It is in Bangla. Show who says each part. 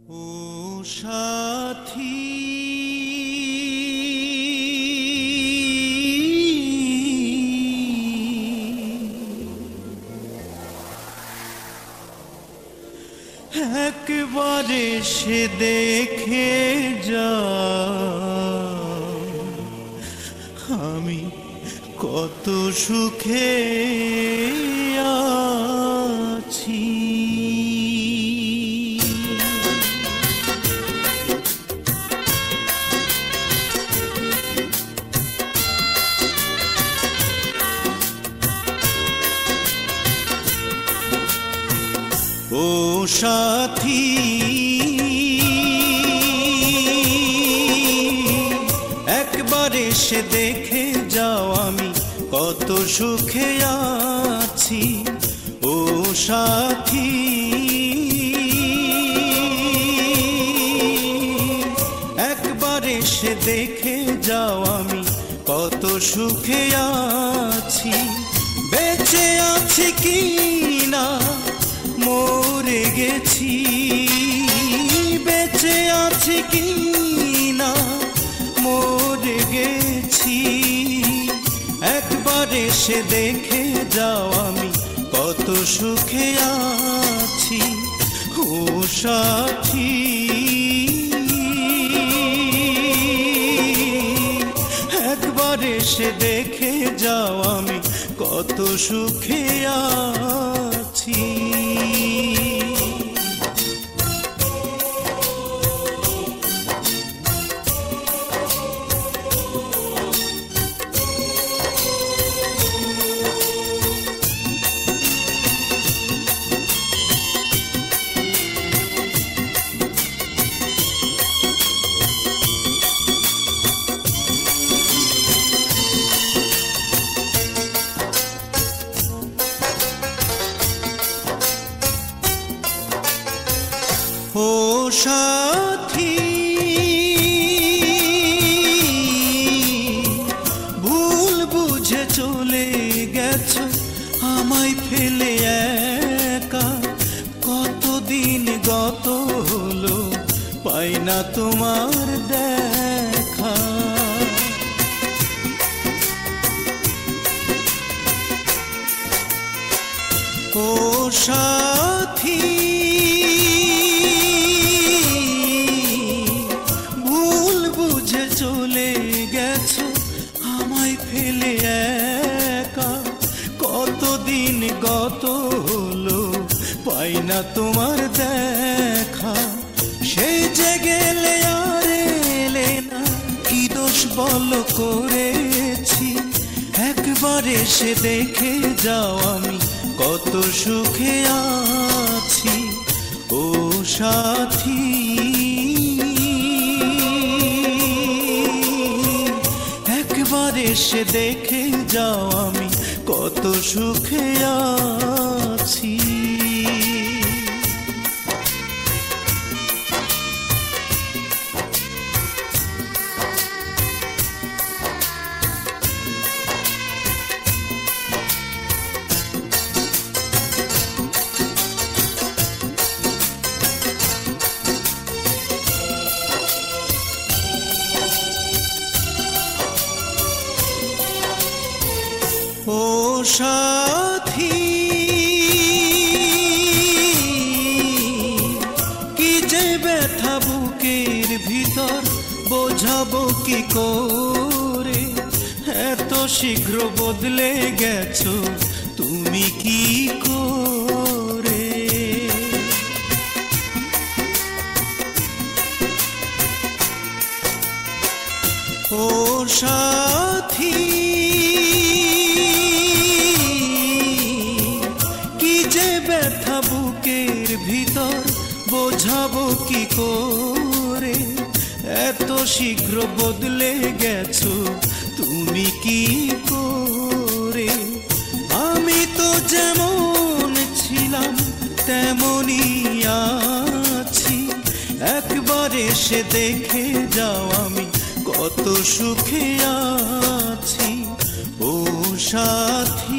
Speaker 1: ও সাথী একবারে সে দেখে যা আমি কত সুখে আছি। ও সাথী একবার এসে দেখে যাও আমি কত সুখে আছি। ও সাথী একবার এসে দেখে যাও আমি কত সুখে আছি। বেঁচে আছি কি না মরে গেছি, বেঁচে আছি কি না মরে গেছি। একবার এসে দেখে যাও আমি কত সুখে আছি। ও সাথী একবার এসে দেখে যাও আমি কত সুখে আছি। ও সাথী ভুল বুঝে চলে গেছো আমায় ফেলে একা। কতদিন গত হলো পাই না তোমার দেখা। ও সাথী চলে গেছো আমায় ফেলে একা। কতদিন গত হলো পাই না তোমার দেখা। সেই যে গেলে আর এলে না, কি দোষ বলো করেছি। একবার এসে দেখে যাও আমি কত সুখে আছি। ও সাথী একবার এসে দেখে যাও আমি কত সুখে আছি। ও সাথী কি যে ব্যথা বুকের ভিতর বোঝাবো কি করে। এত শীঘ্র বদলে গেছো তুমি কি করে। ও সাথী ব্যথা বুকের ভিতর বোঝাবো কি করে। এত শীঘ্র বদলে গেছো তুমি কি করে। আমি তো যেমন ছিলাম তেমনই আছি। একবার এসে দেখে যাও আমি কত সুখে আছি। ও সাথী